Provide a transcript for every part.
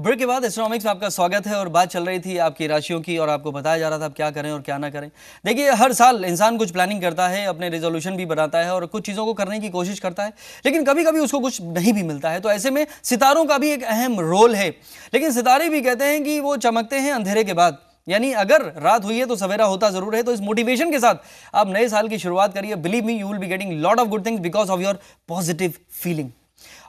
Break के बाद एस्ट्रोनॉमिक्स में आपका स्वागत है और बात चल रही थी आपकी राशियों की और आपको बताया जा रहा था आप क्या करें और क्या ना करें। देखिए, हर साल इंसान कुछ प्लानिंग करता है, अपने रेजोल्यूशन भी बनाता है और कुछ चीज़ों को करने की कोशिश करता है, लेकिन कभी कभी उसको कुछ नहीं भी मिलता है। तो ऐसे में सितारों का भी एक अहम रोल है, लेकिन सितारे भी कहते हैं कि वो चमकते हैं अंधेरे के बाद, यानी अगर रात हुई है तो सवेरा होता जरूर है। तो इस मोटिवेशन के साथ आप नए साल की शुरुआत करिए। Believe me, you will be getting lot of good things because of your positive feeling.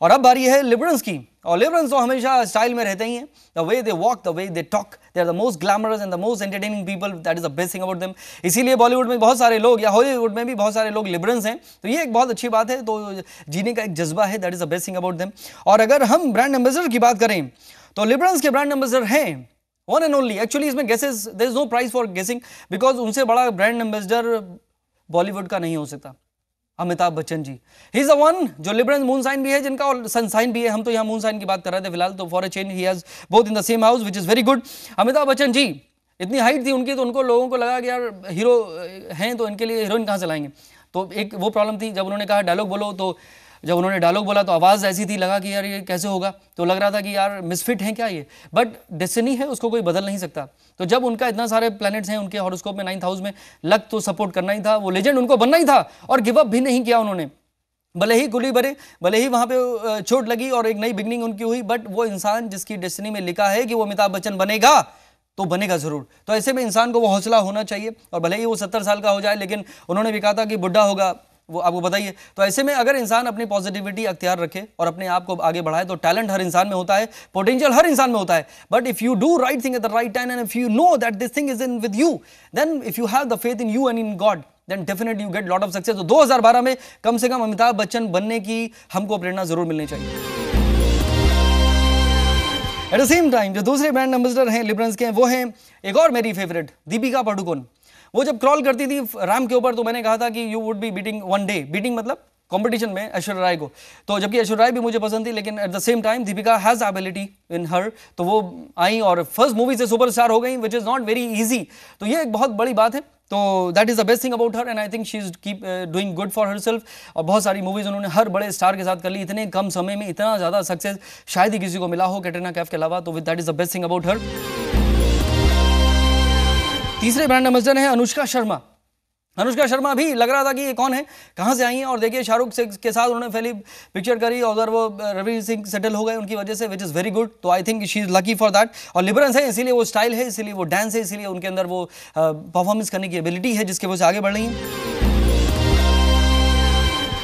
और अब बारी है लिब्रंस की, और लिब्रंस तो हमेशा स्टाइल में रहते ही हैं। The way they walk, the way they talk, they are the most glamorous and the most entertaining people, that is the best thing about them. इसीलिए बॉलीवुड में बहुत सारे लोग या हॉलीवुड में भी बहुत सारे लोग लिब्रंस हैं, तो ये एक बहुत अच्छी बात है। तो जीने का एक जज्बा है, that is the best thing about them. और अगर हम ब्रांड एम्बेसडर की बात करें तो लिब्रंस के ब्रांड एम्बेसडर हैं वन एंड ओनली, एक्चुअली इसमें guesses, there is no price for guessing because उनसे बड़ा ब्रांड एम्बेसडर बॉलीवुड का नहीं हो सकता, Amitabh Bachchan ji. He is the one जो लिब्रंस मून साइन भी है जिनका, और सन साइन भी है। हम तो यहाँ मून साइन की बात कर रहे थे फिलहाल, तो for a change he has both in the same house which is very good. Amitabh Bachchan ji, इतनी हाइट थी उनकी तो उनको लोगों को लगा कि यार हीरो हैं तो इनके लिए हीरोइन कहाँ से लाएंगे। तो एक वो प्रॉब्लम थी, जब उन्होंने कहा डायलॉग बोलो, तो जब उन्होंने डायलॉग बोला तो आवाज़ ऐसी थी, लगा कि यार ये कैसे होगा, तो लग रहा था कि यार मिसफिट हैं क्या ये, बट डेस्टिनी है, उसको कोई बदल नहीं सकता। तो जब उनका इतना सारे प्लैनेट्स हैं उनके हॉरोस्कोप में 9th हाउस में, लक तो सपोर्ट करना ही था, वो लेजेंड उनको बनना ही था और गिव अप भी नहीं किया उन्होंने। भले ही गुली भरे, भले ही वहाँ पे चोट लगी और एक नई बिगनिंग उनकी हुई, बट वो इंसान जिसकी डेस्टिनी में लिखा है कि वो अमिताभ बच्चन बनेगा तो बनेगा जरूर। तो ऐसे में इंसान को वो हौसला होना चाहिए, और भले ही वो 70 साल का हो जाए, लेकिन उन्होंने भी कहा था कि बुढ़ा होगा, वो आपको बताइए। तो ऐसे में अगर इंसान अपनी पॉजिटिविटी अख्तियार रखे और अपने आप को आगे बढ़ाए, तो टैलेंट हर इंसान में होता है, पोटेंशियल हर इंसान में होता है, but if you do right thing at the right time and if you know that this thing is in with you, then if you have the faith in you and in God, then definitely you get lot of success। तो 2012 में कम से कम अमिताभ बच्चन बनने की हमको प्रेरणा जरूर मिलनी चाहिए। Eight the same time जो दूसरे ब्रांड एम्बेसडर हैं लिब्रंस के, वो हैं एक और मेरी फेवरेट दीपिका पादुकोण। वो जब क्रॉल करती थी रैम के ऊपर, तो मैंने कहा था कि you would be beating one day, beating मतलब कंपटीशन में ऐश्वर्या राय को। तो जबकि ऐश्वर्या राय भी मुझे पसंद थी, लेकिन at the same time Deepika has ability in her, तो वो आई और फर्स्ट मूवी से सुपरस्टार हो गई, which is not very easy. तो ये एक बहुत बड़ी बात है। तो that is the best thing about her and I think she is keep doing good for herself. और बहुत सारी मूवीज उन्होंने हर बड़े स्टार के साथ कर ली, इतने कम समय में इतना ज़्यादा सक्सेस शायद ही किसी को मिला हो कैटरीना कैफ के अलावा। तो that is the best thing about हर। तीसरे ब्रांड एम्बेसडर हैं अनुष्का शर्मा। अनुष्का शर्मा भी लग रहा था कि ये कौन है, कहाँ से आई हैं, और देखिए शाहरुख के साथ उन्होंने पहली पिक्चर करी और वो रणवीर सिंह सेटल हो गए उनकी वजह से, विच इज़ वेरी गुड। तो I think she is lucky for that. और लिब्रंस है, इसीलिए वो स्टाइल है, इसीलिए वो डांस है, इसीलिए उनके अंदर वो परफॉर्मेंस करने की एबिलिटी है, जिसकी वजह से आगे बढ़ रही हैं।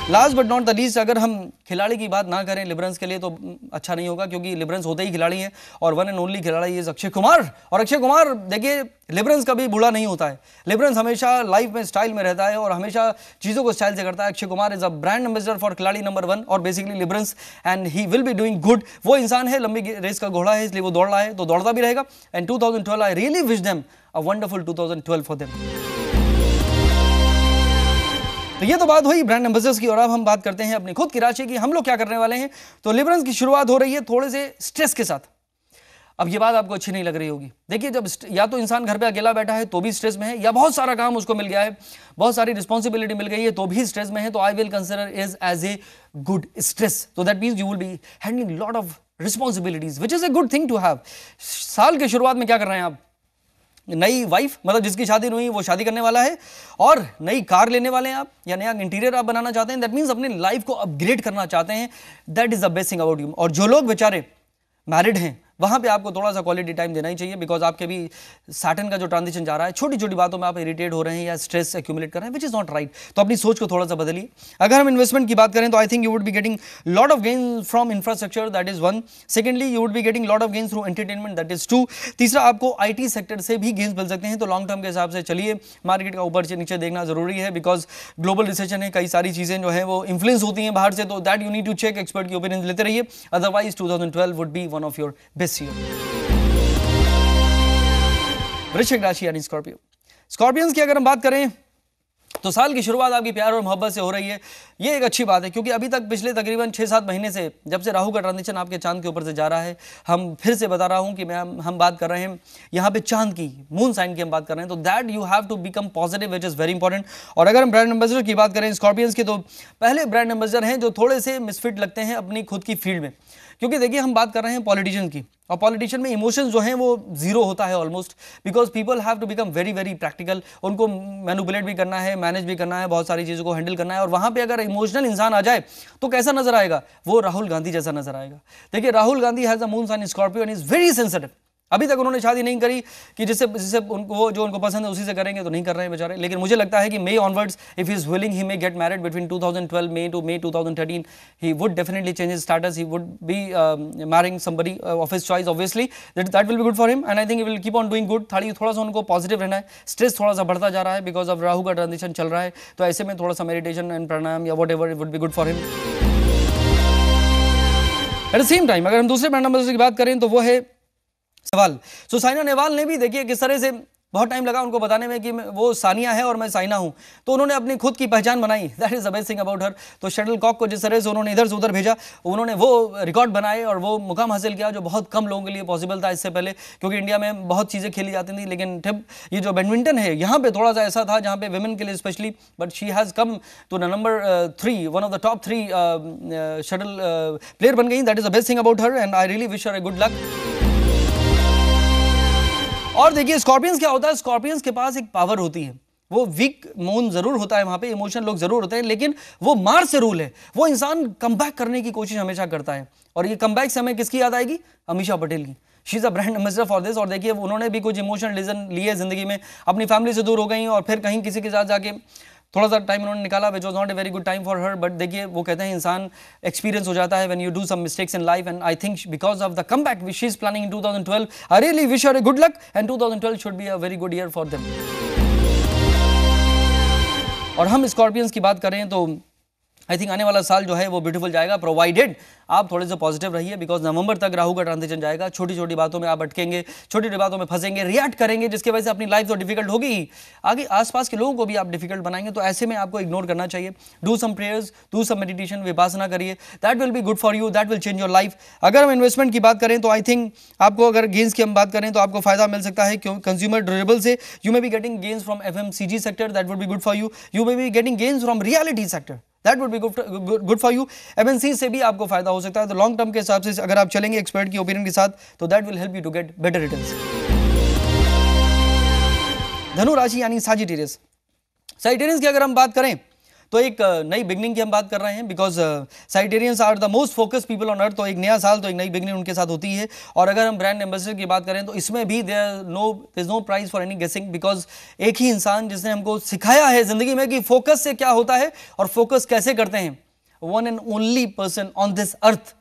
Last but not the least, अगर हम खिलाड़ी की बात ना करें लिब्रंस के लिए तो अच्छा नहीं होगा, क्योंकि लिब्रंस होते ही खिलाड़ी हैं और वन एंड ओनली खिलाड़ी इज अक्षय कुमार। और अक्षय कुमार देखिए, लिब्रंस कभी बूढ़ा नहीं होता है, लिब्रंस हमेशा लाइफ में स्टाइल में रहता है और हमेशा चीज़ों को स्टाइल से करता है। Akshay Kumar is a brand ambassador for खिलाड़ी नंबर 1 और basically Librans, and he will be doing good. वो इंसान है, लंबी रेस का घोड़ा है, इसलिए वो दौड़ रहा है तो दौड़ता भी रहेगा। And 2012 I really wish them a wonderful 2012 for them. तो ये तो बात हुई ब्रांड एम्बेसडर्स की, और अब हम बात करते हैं अपनी खुद की राशि की, हम लोग क्या करने वाले हैं। तो लिब्रंस की शुरुआत हो रही है थोड़े से स्ट्रेस के साथ। अब ये बात आपको अच्छी नहीं लग रही होगी। देखिए, जब या तो इंसान घर पे अकेला बैठा है तो भी स्ट्रेस में है, या बहुत सारा काम उसको मिल गया है, बहुत सारी रिस्पॉन्सिबिलिटी मिल गई है तो भी स्ट्रेस में है, तो I will consider is as a good stress. तो that means you will be handling lot of responsibilities which is a good thing to have. साल के शुरुआत में क्या कर रहे हैं आप, नई वाइफ मतलब जिसकी शादी नहीं हुई वो शादी करने वाला है, और नई कार लेने वाले हैं आप, या नया इंटीरियर आप बनाना चाहते हैं, दैट मीन्स अपनी लाइफ को अपग्रेड करना चाहते हैं। That is the best thing about you. और जो लोग बेचारे मैरिड हैं, वहाँ पे आपको थोड़ा सा क्वालिटी टाइम देना ही चाहिए, बिकॉज आपके भी सैटर्न का जो ट्रांजिशन जा रहा है, छोटी छोटी बातों में आप इरिटेट हो रहे हैं या स्ट्रेस एक्यूमुलेट कर रहे हैं, विच इज नॉट राइट। तो अपनी सोच को थोड़ा सा बदलिए। अगर हम इन्वेस्टमेंट की बात करें तो I think you would be getting lot of gain from infrastructure, that is 1। Secondly, you would be getting lot of gain through entertainment, that is 2। तीसरा, आपको IT सेक्टर से भी गेन्स मिल सकते हैं। तो लॉन्ग टर्म के हिसाब से चलिए, मार्केट का ऊपर से नीचे देखना जरूरी है, बिकॉज ग्लोबल रिसेशन है, कई सारी चीजें जो है वो इन्फ्लुएंस होती हैं बाहर से, तो that you need to check, expert की ओपिनियन लेते रहिए, otherwise 2012 would be one of your best year. वृश्चिक राशि यानी स्कॉर्पियो। स्कॉर्पियंस की अगर हम बात करें तो साल की शुरुआत आपकी प्यार और मोहब्बत से हो रही है। ये एक अच्छी बात है, क्योंकि अभी तक पिछले तकरीबन 6-7 महीने से, जब से राहु का ट्रांजिशन आपके चांद के ऊपर से जा रहा है, हम फिर से बता रहा हूं कि हम बात कर रहे हैं यहाँ पे चांद की, मून साइन की हम बात कर रहे हैं, तो that you have to become positive, which is very important. और अगर हम ब्रांड एम्बेसडर की बात करें स्कॉर्पियंस की, तो पहले ब्रांड एम्बेसडर हैं जो थोड़े से मिसफिट लगते हैं अपनी खुद की फील्ड में, क्योंकि देखिए हम बात कर रहे हैं पॉलिटिशियन की, और पॉलिटिशियन में इमोशंस जो हैं वो जीरो होता है almost, because people have to become very very practical. उनको मैनिपुलेट भी करना है, मैनेज भी करना है, बहुत सारी चीज़ों को हैंडल करना है, और वहाँ पे अगर इमोशनल इंसान आ जाए तो कैसा नजर आएगा? वो राहुल गांधी जैसा नजर आएगा। देखिए, Rahul Gandhi has a moon sign Scorpio and is very sensitive. अभी तक उन्होंने शादी नहीं करी कि जिससे उनको जो उनको पसंद है उसी से करेंगे, तो नहीं कर रहे हैं बेचारे। लेकिन मुझे लगता है कि May onwards if he is willing he may get married between 2012 May to May 2013 he would definitely change his status. He would be marrying somebody of his choice, obviously that will be good for him, and I think he will keep on doing good. थोड़ा सा उनको positive रहना है। Stress थोड़ा सा बढ़ता जा रहा है बिकॉज ऑफ राहु का ट्रांजिशन चल रहा है, तो ऐसे में थोड़ा सा मेडिटेशन एंड प्राणायाम या what ever would be good for him. Eight the same time अगर हम दूसरे ब्रांड नंबर की बात करें तो वो है नेहवाल। सो साइना नेहवाल ने भी देखिए किस तरह से बहुत टाइम लगा उनको बताने में कि वो सानिया है और मैं साइना हूं, तो उन्होंने अपनी खुद की पहचान बनाई। That is the best thing about हर। तो शटल कॉक को जिस तरह से उन्होंने इधर से उधर भेजा, उन्होंने वो रिकॉर्ड बनाए और वो मुकाम हासिल किया जो बहुत कम लोगों के लिए पॉसिबल था इससे पहले, क्योंकि इंडिया में बहुत चीज़ें खेली जाती थी। लेकिन ये जो बैडमिंटन है यहाँ पे थोड़ा सा ऐसा था जहाँ पे वुमेन के लिए specially, but she has come to number 3, one of the top 3 shuttle player बन गई। That is the best thing about her and I really wish her a good luck. और देखिए स्कॉर्पियंस क्या होता है, स्कॉर्पियंस के पास एक पावर होती है। वो वीक मून जरूर होता है, वहां पे इमोशन लोग जरूर होते हैं, लेकिन वो मार्स से रूल है। वो इंसान कमबैक करने की कोशिश हमेशा करता है, और ये कमबैक से हमें किसकी याद आएगी? अमीषा पटेल की। She is a brand ambassador for this. और देखिए उन्होंने भी कुछ इमोशनल डिसीजन लिए जिंदगी में, अपनी फैमिली से दूर हो गई और फिर कहीं किसी के साथ जाके थोड़ा सा टाइम उन्होंने निकाला, which was not a very good time for her. But देखिए वो कहते हैं इंसान एक्सपीरियंस हो जाता है when you do some mistakes in life, and I think because of the comeback which she is planning in 2012, I really wish her a good luck and 2012 should be a very good year for them. और हम Scorpions की बात करें तो I think आने वाला साल जो है वो ब्यूटीफुल जाएगा, प्रोवाइडेड आप थोड़े से पॉजिटिव रहिए, बिकॉज नवंबर तक राहु का ट्रांजिशन जाएगा। छोटी छोटी बातों में आप अटकेंगे, छोटी छोटी बातों में फंसेंगे, रिएक्ट करेंगे, जिसकी वजह से अपनी लाइफ तो डिफिकल्ट होगी ही, आगे आसपास के लोगों को भी आप डिफिकल्ट बनाएंगे। तो ऐसे में आपको इग्नोर करना चाहिए। Do some prayers, do some meditation, Vipassana करिए, that will be good for you, that will change your life. अगर हम इन्वेस्टमेंट की बात करें तो आई थिंक आपको, अगर गेंस की हम बात करें तो आपको फायदा मिल सकता है कंज्यूमर ड्यूरेबल से। You may be getting gains from FMCG sector, that would be good for you. You may be getting gains from reality sector, that would be good for you. MNC से भी आपको फायदा हो सकता है। तो long term के हिसाब से अगर आप चलेंगे एक्सपर्ट की ओपिनियन के साथ, तो that will help you to get better returns. धनु राशि यानी सजिटेरियस। सजिटेरियंस की अगर हम बात करें तो एक नई बिगनिंग की हम बात कर रहे हैं, because Sagittarians are the most focus people on earth. तो एक नया साल, तो एक नई बिगनिंग उनके साथ होती है। और अगर हम ब्रांड एम्बेसडर की बात करें तो इसमें भी there is no prize for any guessing, because एक ही इंसान जिसने हमको सिखाया है जिंदगी में कि फोकस से क्या होता है और फोकस कैसे करते हैं, one and only person on this earth,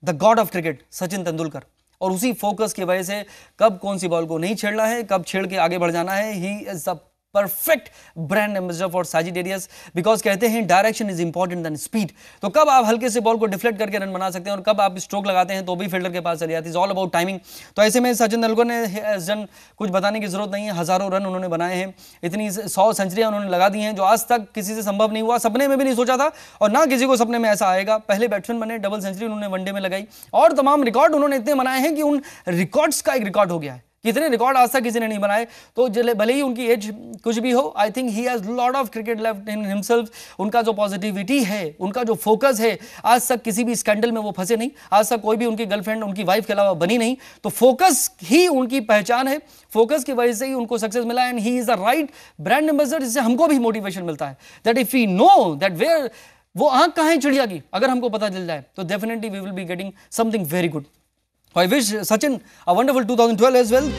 the God of cricket, Sachin Tendulkar. और उसी फोकस की वजह से कब कौन सी बॉल को नहीं छेड़ना है, कब छेड़ के आगे बढ़ जाना है, he is the perfect brand ambassador for Sagittarius, because कहते हैं direction is important then speed. तो कब आप हल्के से बॉल को डिफ्लेक्ट करके रन बना सकते हैं और कब आप स्ट्रोक लगाते हैं तो भी फील्डर के पास चली जाती है। All about timing. तो ऐसे में सचिन तेंदुलकर ने कुछ बताने की जरूरत नहीं है, हजारों रन उन्होंने बनाए हैं, इतनी 100 सेंचुरियां उन्होंने लगा दी हैं जो आज तक किसी से संभव नहीं हुआ, सपने में भी नहीं सोचा था और ना किसी को सपने में ऐसा आएगा। पहले बैट्समैन बने, डबल सेंचुरी उन्होंने वनडे में लगाई और तमाम रिकॉर्ड उन्होंने इतने बनाए हैं कि उन रिकॉर्ड्स का एक रिकॉर्ड हो गया है। कितने रिकॉर्ड आज तक किसी ने नहीं बनाए। तो भले ही उनकी एज कुछ भी हो, I think he has lot of cricket left in himself. उनका जो पॉजिटिविटी है, उनका जो फोकस है, आज तक किसी भी स्कैंडल में वो फंसे नहीं, आज तक कोई भी उनकी गर्लफ्रेंड उनकी वाइफ के अलावा बनी नहीं। तो फोकस ही उनकी पहचान है, फोकस की वजह से ही उनको सक्सेस मिला and he is the right brand ambassador, जिससे हमको भी मोटिवेशन मिलता है that if we know that where वो आंख कहाँ है चिड़िया की, अगर हमको पता चल जाए तो definitely we will be getting something very good. I wish Sachin a wonderful 2012 as well.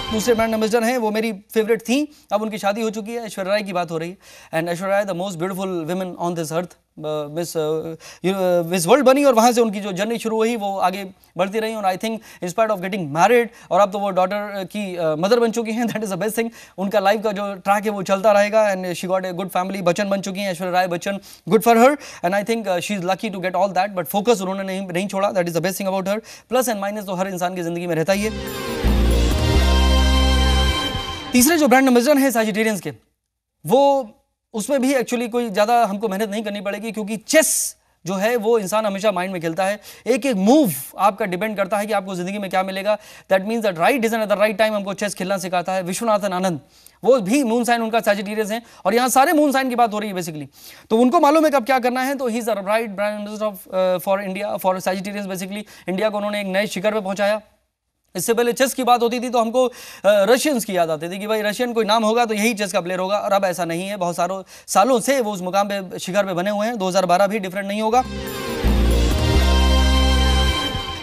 दूसरे ब्रांड एम्बेसडर हैं, वो मेरी फेवरेट थी, अब उनकी शादी हो चुकी है। ऐश्वर्या राय की बात हो रही है and Aishwarya Rai the most beautiful women on this earth, Miss World बनी और वहाँ से उनकी जो जर्नी शुरू हुई वो आगे बढ़ती रही। और I think inspired of getting married और अब तो वो डॉटर की मदर बन चुकी हैं। That is the best thing. उनका लाइफ का जो ट्रैक है वो चलता रहेगा and she got a good family, Bachchan बन चुकी हैं Aishwarya Rai Bachchan, good for her and I think she is lucky to get all that. But focus उन्होंने नहीं छोड़ा, that is the best thing about her. Plus and minus तो हर इंसान की जिंदगी में रहता ही है। तीसरे जो ब्रांड एम्बेसडर हैं सजिटेरियंस के, वो उसमें भी एक्चुअली कोई ज़्यादा हमको मेहनत नहीं करनी पड़ेगी, क्योंकि चेस जो है वो इंसान हमेशा माइंड में खेलता है। एक एक मूव आपका डिपेंड करता है कि आपको जिंदगी में क्या मिलेगा। That means that right decision at the right time हमको चेस खेलना सिखाता है विश्वनाथन आनंद। वो भी मून साइन उनका सैजिटेरियस है, और यहाँ सारे मून साइन की बात हो रही है बेसिकली। तो उनको मालूम है कब क्या करना है। तो ही is the right prime minister for India, for Sagittarius. Basically India को उन्होंने एक नए शिखर पे पहुंचाया। इससे पहले चेस की बात होती थी तो हमको रशियंस की याद आती थी कि भाई रशियन कोई नाम होगा तो यही चेस का प्लेयर होगा, और अब ऐसा नहीं है। बहुत सालों से वो उस मुकाम पे, शिखर पे बने हुए हैं। 2012 भी डिफरेंट नहीं होगा।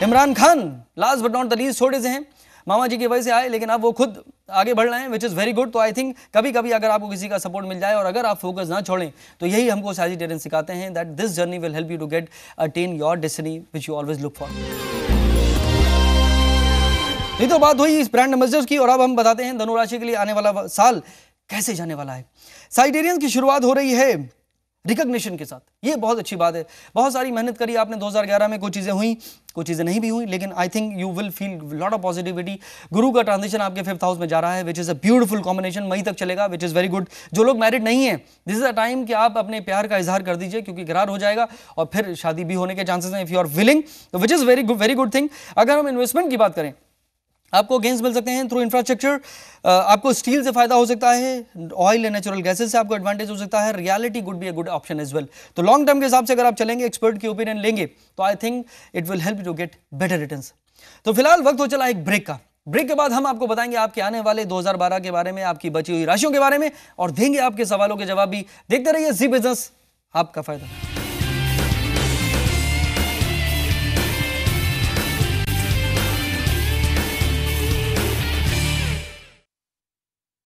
Imran Khan last but not the least छोटे से हैं, मामा जी की वजह से आए, लेकिन अब वो खुद आगे बढ़ रहे हैं, विच इज़ वेरी गुड। तो आई थिंक कभी कभी अगर आपको किसी का सपोर्ट मिल जाए और अगर आप फोकस ना छोड़ें, तो यही हमको सैजिटेरियन सिखाते हैं that this journey will help you to get attain your destiny which you always look for. ये तो बात हुई इस ब्रांड एम्बेसडर्स की, और अब हम बताते हैं धनु राशि के लिए आने वाला साल कैसे जाने वाला है। सैजिटेरियन की शुरुआत हो रही है रिकॉग्निशन के साथ। ये बहुत अच्छी बात है। बहुत सारी मेहनत करी आपने 2011 में, कुछ चीज़ें हुई, कुछ चीज़ें नहीं भी हुई, लेकिन I think you will feel lot of positivity. गुरु का ट्रांजिशन आपके 5th हाउस में जा रहा है, which is a beautiful combination, मई तक चलेगा, विच इज़ वेरी गुड। जो लोग मैरिड नहीं है, दिस इज अ टाइम कि आप अपने प्यार का इजहार कर दीजिए, क्योंकि करार हो जाएगा और फिर शादी भी होने के चांसेस हैं if you are willing, which is very good thing. अगर हम इन्वेस्टमेंट की बात करें, आपको गेन्स मिल सकते हैं थ्रू इंफ्रास्ट्रक्चर। आपको स्टील से फायदा हो सकता है, ऑयल एंड नेचुरल गैसेस से आपको एडवांटेज हो सकता है। Reality good be a good option as well. तो लॉन्ग टर्म के हिसाब से अगर आप चलेंगे, एक्सपर्ट की ओपिनियन लेंगे, तो I think it will help you to get better returns. तो फिलहाल वक्त हो चला एक ब्रेक का। ब्रेक के बाद हम आपको बताएंगे आपके आने वाले 2012 के बारे में, आपकी बची हुई राशियों के बारे में, और देंगे आपके सवालों के जवाब भी। देखते रहिए जी बिजनेस, आपका फायदा।